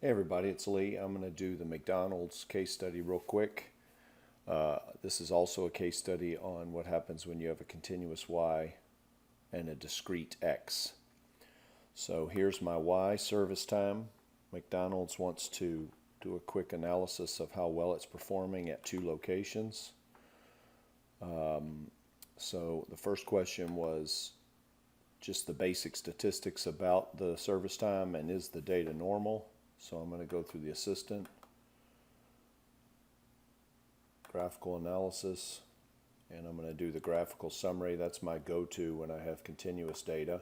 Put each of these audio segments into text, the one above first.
Hey everybody, it's Lee. I'm going to do the McDonald's case study real quick. This is also a case study on what happens when you have a continuous y and a discrete x. So here's my y service time. McDonald's wants to do a quick analysis of how well it's performing at 2 locations. So the first question was just the basic statistics about the service time and is the data normal. So I'm going to go through the assistant, graphical analysis, and I'm going to do the graphical summary. That's my go-to when I have continuous data.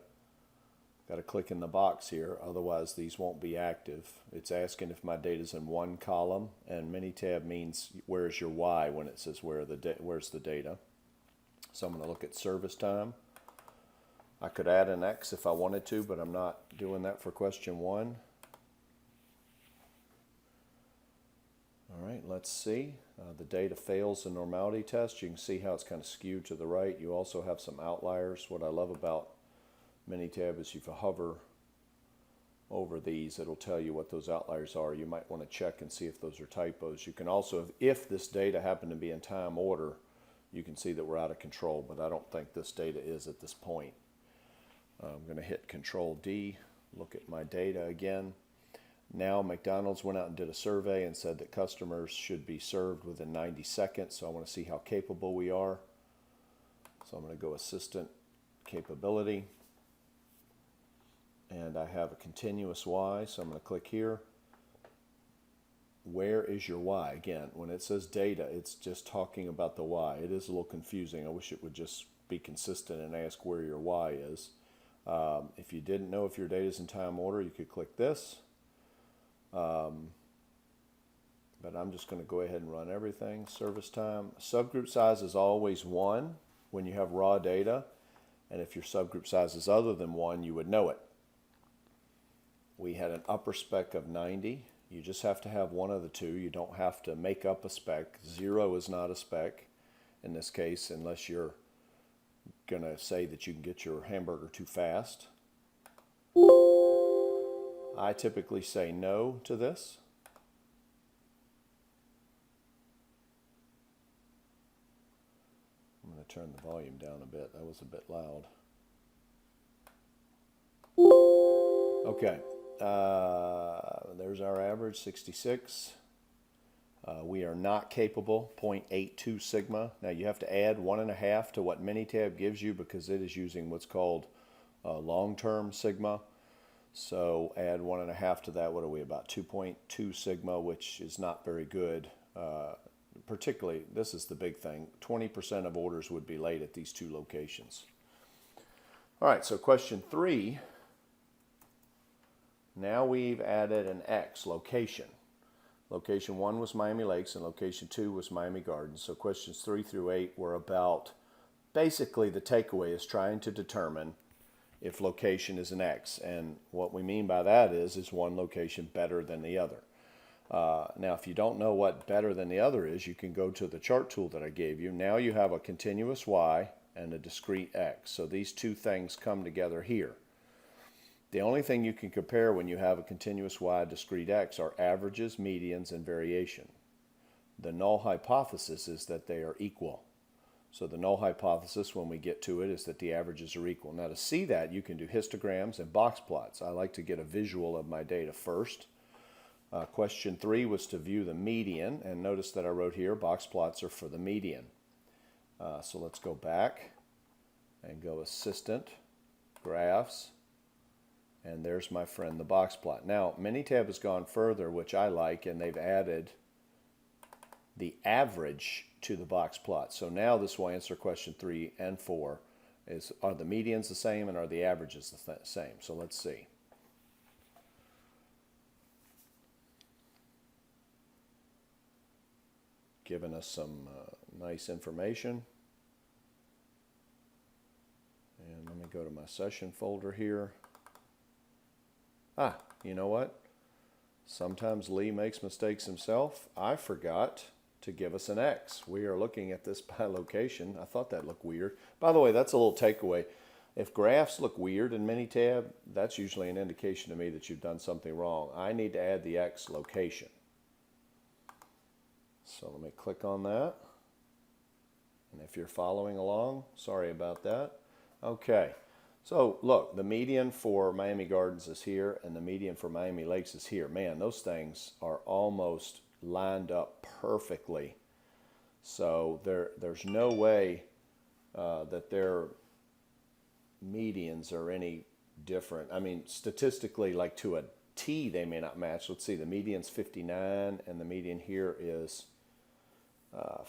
Got to click in the box here, otherwise these won't be active. It's asking if my data is in one column, and minitab means where's your y when it says where's the data. So I'm going to look at service time. I could add an x if I wanted to, but I'm not doing that for question 1. All right, let's see. The data fails the normality test. You can see how it's kind of skewed to the right. You also have some outliers. What I love about minitab is if you hover over these, it'll tell you what those outliers are. You might want to check and see if those are typos. You can also, if this data happened to be in time order, you can see that we're out of control, but I don't think this data is at this point. I'm going to hit Control D, look at my data again. Now McDonald's went out and did a survey and said that customers should be served within 90 seconds. So I want to see how capable we are. So I'm going to go Assistant Capability. And I have a continuous Y, so I'm going to click here. Where is your Y? Again, when it says data, it's just talking about the Y. It is a little confusing. I wish it would just be consistent and ask where your Y is. If you didn't know if your data is in time order, you could click this. But I'm just going to go ahead and run everything. Service time. Subgroup size is always 1 when you have raw data. And if your subgroup size is other than 1, you would know it. We had an upper spec of 90. You just have to have one of the two. You don't have to make up a spec. 0 is not a spec in this case, unless you're going to say that you can get your hamburger too fast. I typically say no to this. I'm going to turn the volume down a bit. That was a bit loud. Okay, there's our average, 66. We are not capable, 0.82 sigma. Now you have to add 1.5 to what minitab gives you because it is using what's called long-term sigma. So add 1.5 to that. What are we, about 2.2 sigma, which is not very good. Particularly, this is the big thing, 20% of orders would be late at these 2 locations. All right, so question 3. Now we've added an X, location. Location 1 was Miami Lakes and location 2 was Miami Gardens. So questions 3 through 8 were about, basically the takeaway is trying to determine if location is an X. And what we mean by that is one location better than the other? Now, if you don't know what better than the other is, you can go to the chart tool that I gave you. Now you have a continuous Y and a discrete X. So these two things come together here. The only thing you can compare when you have a continuous Y, discrete X are averages, medians, and variation. The null hypothesis is that they are equal. So the null hypothesis, when we get to it, is that the averages are equal. Now to see that, you can do histograms and box plots. I like to get a visual of my data first. Question 3 was to view the median, and notice that I wrote here, box plots are for the median. So let's go back and go Assistant, Graphs, and there's my friend, the box plot. Now, minitab has gone further, which I like, and they've added the average to the box plot. So now this will answer question 3 and 4. Are the medians the same and are the averages the same? So let's see. Giving us some nice information. And let me go to my session folder here. You know what? Sometimes Lee makes mistakes himself. I forgot to give us an X. We are looking at this by location. I thought that looked weird. By the way, that's a little takeaway. If graphs look weird in minitab, that's usually an indication to me that you've done something wrong. I need to add the X location. So let me click on that. And if you're following along, sorry about that. Okay, so look, the median for Miami Gardens is here and the median for Miami Lakes is here. Man, those things are almost lined up perfectly. So there's no way that their medians are any different. I mean, statistically, like to a T, they may not match. Let's see, the median's 59 and the median here is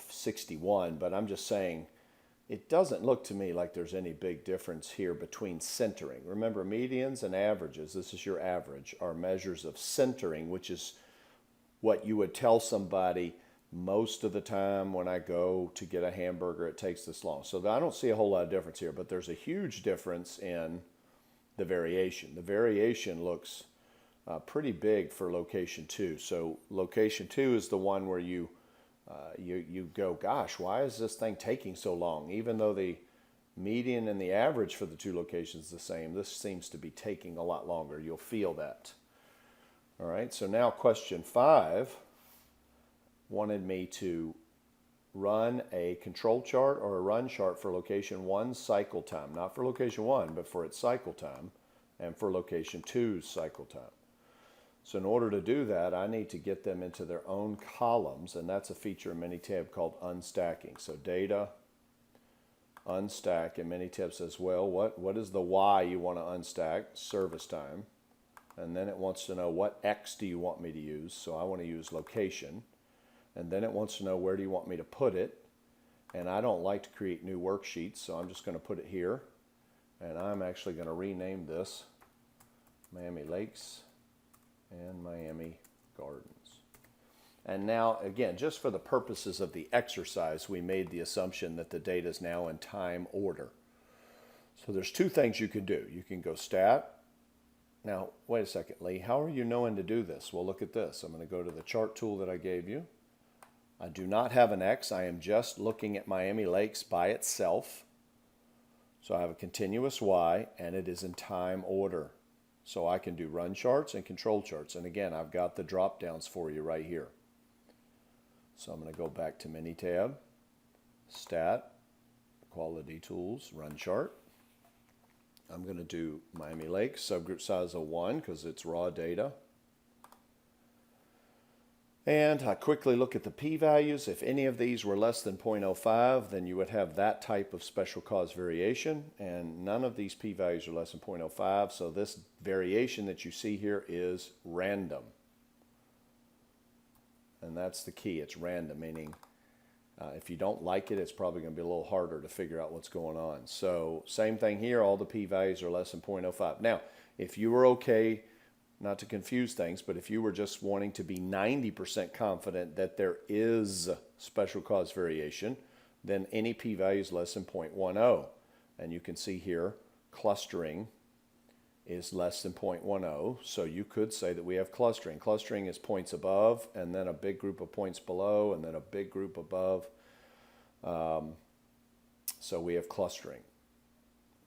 61, but I'm just saying it doesn't look to me like there's any big difference here between centering. Remember, medians and averages, this is your average, are measures of centering, which is what you would tell somebody most of the time when I go to get a hamburger, it takes this long. So I don't see a whole lot of difference here, but there's a huge difference in the variation. The variation looks pretty big for location 2. So location 2 is the one where you go, gosh, why is this thing taking so long? Even though the median and the average for the two locations is the same, this seems to be taking a lot longer. You'll feel that. All right, so now question 5 wanted me to run a control chart or a run chart for location 1's cycle time. Not for location 1, but for its cycle time, and for location 2's cycle time. So in order to do that, I need to get them into their own columns, and that's a feature in Minitab called unstacking. So data, unstack, and Minitab says, well, what is the Y you want to unstack? Service time. And then it wants to know what X do you want me to use? So I want to use location. And then it wants to know where do you want me to put it? And I don't like to create new worksheets, so I'm just going to put it here. And I'm actually going to rename this Miami Lakes and Miami Gardens. And now, again, just for the purposes of the exercise, we made the assumption that the data is now in time order. So there's two things you can do. You can go stat. Now, wait a second, Lee. How are you knowing to do this? Well, look at this. I'm going to go to the chart tool that I gave you. I do not have an X. I am just looking at Miami Lakes by itself. So I have a continuous Y, and it is in time order. So I can do run charts and control charts. And again, I've got the drop downs for you right here. So I'm going to go back to Minitab, Stat, Quality Tools, Run Chart. I'm going to do Miami Lakes, subgroup size of 1 because it's raw data. And I quickly look at the p-values. If any of these were less than 0.05, then you would have that type of special cause variation. And none of these p-values are less than 0.05, so this variation that you see here is random. And that's the key. It's random, meaning if you don't like it, it's probably going to be a little harder to figure out what's going on. So same thing here. All the p-values are less than 0.05. Now, if you were okay, not to confuse things, but if you were just wanting to be 90% confident that there is special cause variation, then any p-value is less than 0.10. And you can see here, clustering is less than 0.10. So you could say that we have clustering. Clustering is points above, and then a big group of points below, and then a big group above. So we have clustering.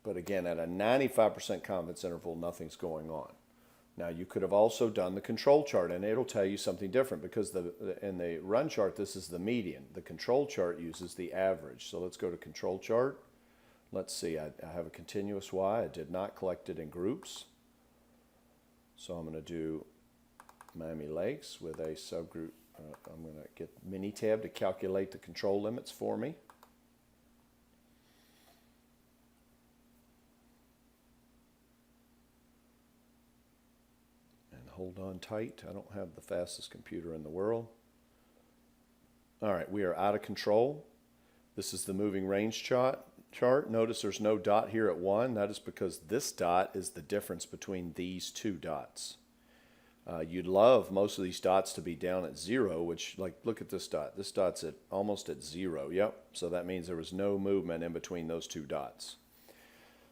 But again, at a 95% confidence interval, nothing's going on. Now, you could have also done the control chart, and it'll tell you something different because in the run chart, this is the median. The control chart uses the average. So let's go to control chart. Let's see, I have a continuous Y. I did not collect it in groups. So I'm going to do Miami Lakes with a subgroup. I'm going to get Minitab to calculate the control limits for me. Hold on tight. I don't have the fastest computer in the world. All right, we are out of control. This is the moving range chart. Notice there's no dot here at 1. That is because this dot is the difference between these two dots. You'd love most of these dots to be down at 0, which, like, look at this dot. This dot's almost at 0. Yep, so that means there was no movement in between those two dots.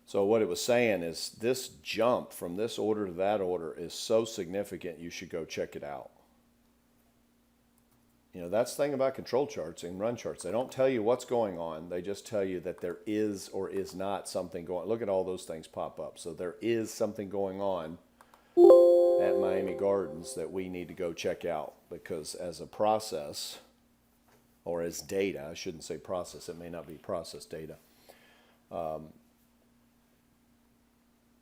So what it was saying is this jump from this order to that order is so significant you should go check it out. You know, that's the thing about control charts and run charts. They don't tell you what's going on. They just tell you that there is or is not something going on. Look at all those things pop up. So there is something going on at Miami Gardens that we need to go check out, because as a process, or as data, I shouldn't say process, it may not be process data,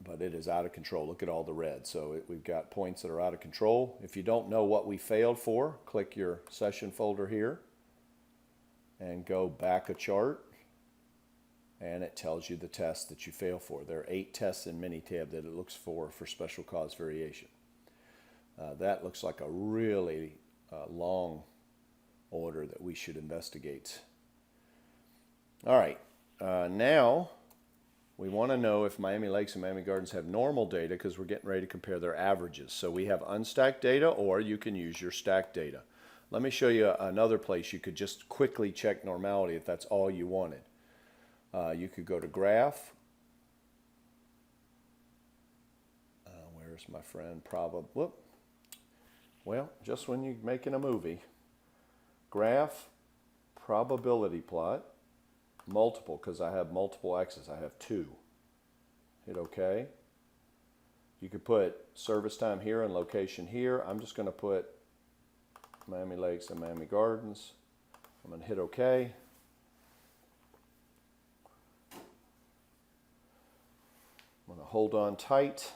but it is out of control. Look at all the red. So we've got points that are out of control. If you don't know what we failed for, click your session folder here and go back a chart, and it tells you the tests that you fail for. There are 8 tests in minitab that it looks for special cause variation. That looks like a really long order that we should investigate. All right, now we want to know if Miami Lakes and Miami Gardens have normal data, because we're getting ready to compare their averages. So we have unstacked data, or you can use your stacked data. Let me show you another place you could just quickly check normality if that's all you wanted. You could go to Graph. Where's my friend? Well, just when you're making a movie. Graph, probability plot, multiple, because I have multiple X's. I have 2. Hit OK. You could put service time here and location here. I'm just going to put Miami Lakes and Miami Gardens. I'm going to hit OK. I'm going to hold on tight.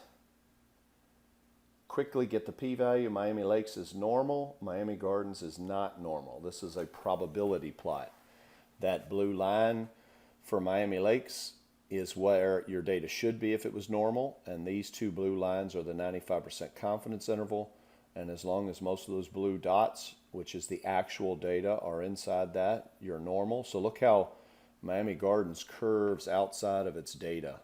Quickly get the p-value. Miami Lakes is normal. Miami Gardens is not normal. This is a probability plot. That blue line for Miami Lakes is where your data should be if it was normal, and these 2 blue lines are the 95% confidence interval. And as long as most of those blue dots, which is the actual data, are inside that, you're normal. So look how Miami Gardens curves outside of its data.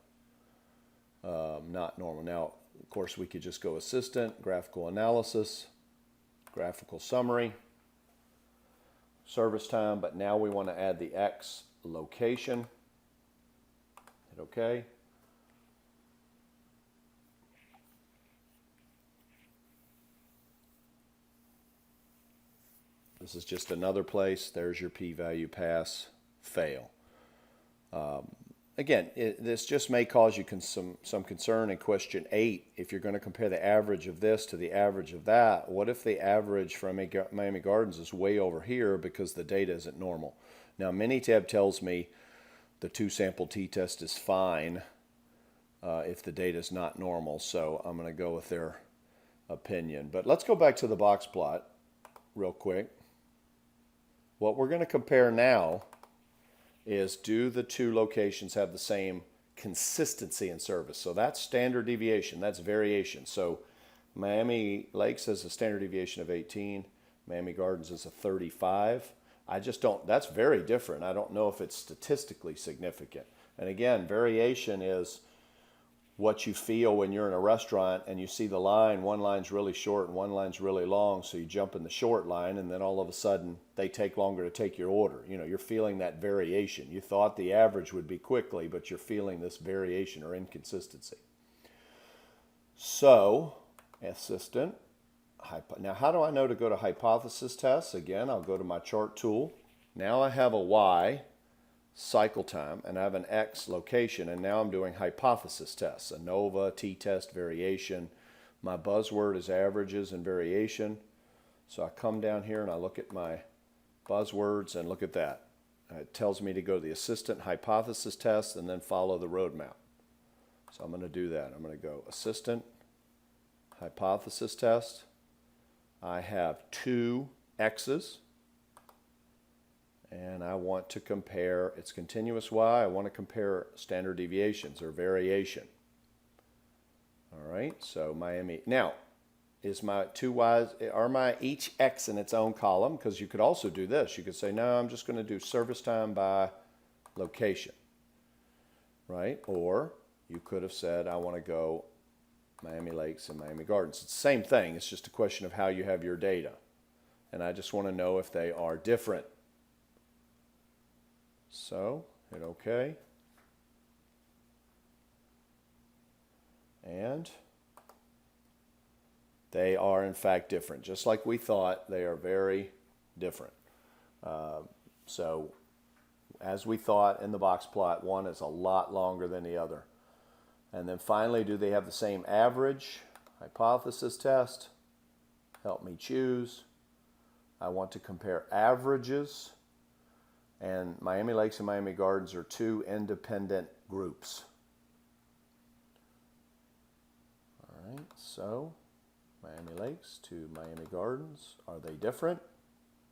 Not normal. Now, of course, we could just go assistant, graphical analysis, graphical summary, service time, but now we want to add the X location. Hit OK. This is just another place. There's your p-value, pass, fail. Again, this just may cause you some concern in question 8. If you're going to compare the average of this to the average of that, what if the average from Miami Gardens is way over here because the data isn't normal? Now, minitab tells me the 2-sample t-test is fine if the data is not normal, so I'm going to go with their opinion. But let's go back to the box plot real quick. What we're going to compare now is, do the 2 locations have the same consistency in service? So that's standard deviation, that's variation. So Miami Lakes has a standard deviation of 18, Miami Gardens is a 35. I just don't, that's very different. I don't know if it's statistically significant. And again, variation is what you feel when you're in a restaurant and you see the line, one line's really short and one line's really long, so you jump in the short line and then all of a sudden they take longer to take your order. You know, you're feeling that variation. You thought the average would be quickly, but you're feeling this variation or inconsistency. So, assistant. Now, how do I know to go to hypothesis tests? Again, I'll go to my chart tool. Now I have a Y, cycle time, and I have an X location, and now I'm doing hypothesis tests, ANOVA, t-test, variation. My buzzword is averages and variation. So I come down here and I look at my buzzwords, and look at that. It tells me to go to the assistant hypothesis test and then follow the roadmap. So I'm going to do that. I'm going to go assistant hypothesis test. I have 2 X's. And I want to compare, it's continuous Y, I want to compare standard deviations or variation. All right, so Miami. Now, is my 2 Y's, are each X in its own column? Because you could also do this. You could say, no, I'm just going to do service time by location, right? Or you could have said, I want to go Miami Lakes and Miami Gardens. It's the same thing. It's just a question of how you have your data. And I just want to know if they are different. So, hit OK. And they are in fact different. Just like we thought, they are very different. So as we thought in the box plot, one is a lot longer than the other. And then finally, do they have the same average? Hypothesis test. Help me choose. I want to compare averages. And Miami Lakes and Miami Gardens are two independent groups. All right, so Miami Lakes to Miami Gardens, are they different?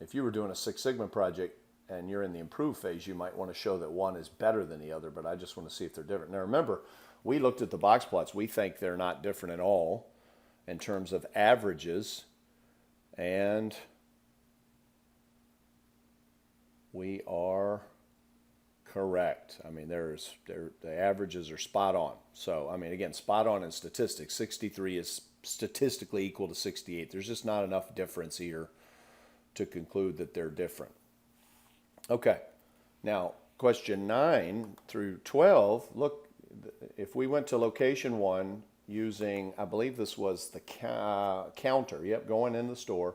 If you were doing a Six Sigma project and you're in the improve phase, you might want to show that one is better than the other, but I just want to see if they're different. Now remember, we looked at the box plots. We think they're not different at all in terms of averages, and we are correct. I mean, the averages are spot on. So, I mean, again, spot on in statistics. 63 is statistically equal to 68. There's just not enough difference here to conclude that they're different. Okay, now question 9 through 12, look, if we went to location 1 using, I believe this was the counter, yep, going in the store.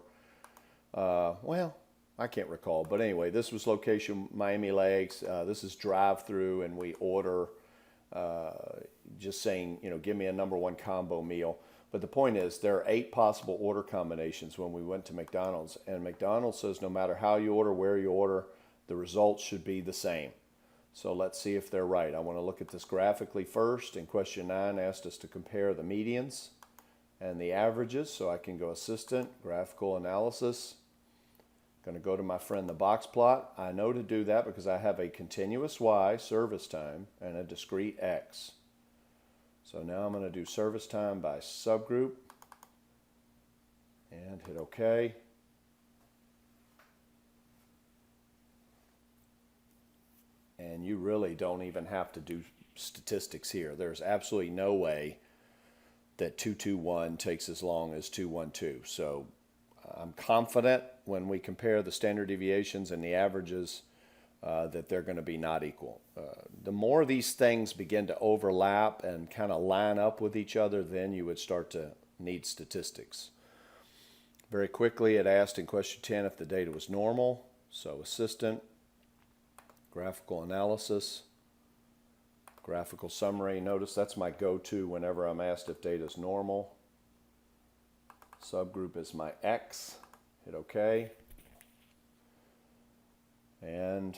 Well, I can't recall, but anyway, this was location Miami Lakes. This is drive-through, and we order just saying, you know, give me a number 1 combo meal. But the point is, there are 8 possible order combinations when we went to McDonald's, and McDonald's says no matter how you order, where you order, the results should be the same. So let's see if they're right. I want to look at this graphically first. In question 9 asked us to compare the medians and the averages. So I can go assistant, graphical analysis. Going to go to my friend the box plot. I know to do that because I have a continuous Y, service time, and a discrete X. So now I'm going to do service time by subgroup and hit OK. And you really don't even have to do statistics here. There's absolutely no way that 221 takes as long as 212. So I'm confident when we compare the standard deviations and the averages that they're going to be not equal. The more these things begin to overlap and kind of line up with each other, then you would start to need statistics. Very quickly, it asked in question 10 if the data was normal. So assistant, graphical analysis, graphical summary. Notice that's my go-to whenever I'm asked if data is normal. Subgroup is my X. Hit OK. And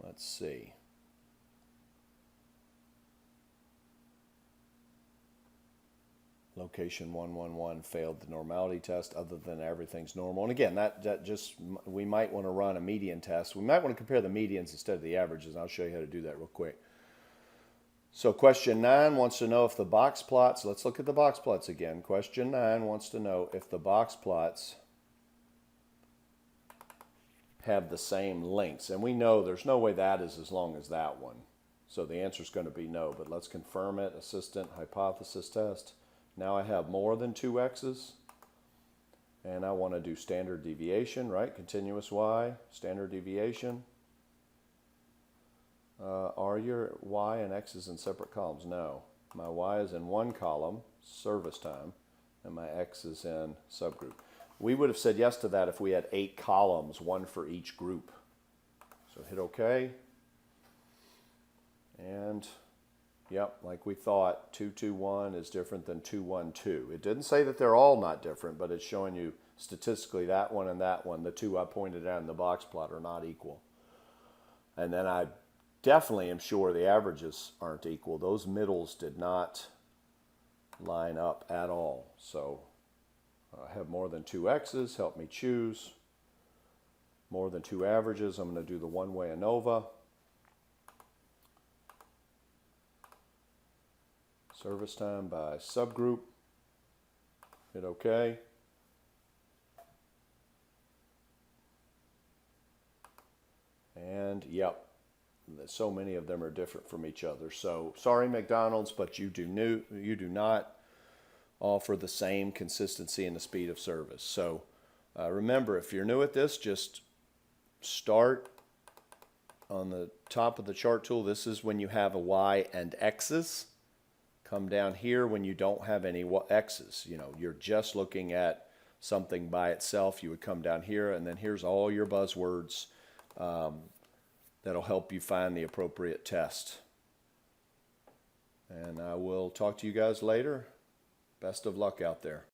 let's see. Location 111 failed the normality test other than everything's normal. And again, that just, we might want to run a median test. We might want to compare the medians instead of the averages. I'll show you how to do that real quick. So question 9 wants to know if the box plots, let's look at the box plots again. Question 9 wants to know if the box plots have the same lengths. And we know there's no way that is as long as that one. So the answer is going to be no, but let's confirm it. Assistant hypothesis test. Now I have more than 2 X's, and I want to do standard deviation, right? Continuous Y, standard deviation. Are your Y and X's in separate columns? No. My Y is in one column, service time, and my X is in subgroup. We would have said yes to that if we had 8 columns, 1 for each group. So hit OK. And yep, like we thought, 221 is different than 212. It didn't say that they're all not different, but it's showing you statistically that one and that one, the 2 I pointed out in the box plot, are not equal. And then I definitely am sure the averages aren't equal. Those middles did not line up at all. So I have more than 2 X's. Help me choose. More than 2 averages. I'm going to do the one-way ANOVA. Service time by subgroup. Hit OK. And yep, so many of them are different from each other. So sorry, McDonald's, but you do not offer the same consistency and the speed of service. So remember, if you're new at this, just start on the top of the chart tool. This is when you have a Y and X's Come down here when you don't have any X's. You know, you're just looking at something by itself. You would come down here, and then here's all your buzzwords that'll help you find the appropriate test. And I will talk to you guys later. Best of luck out there.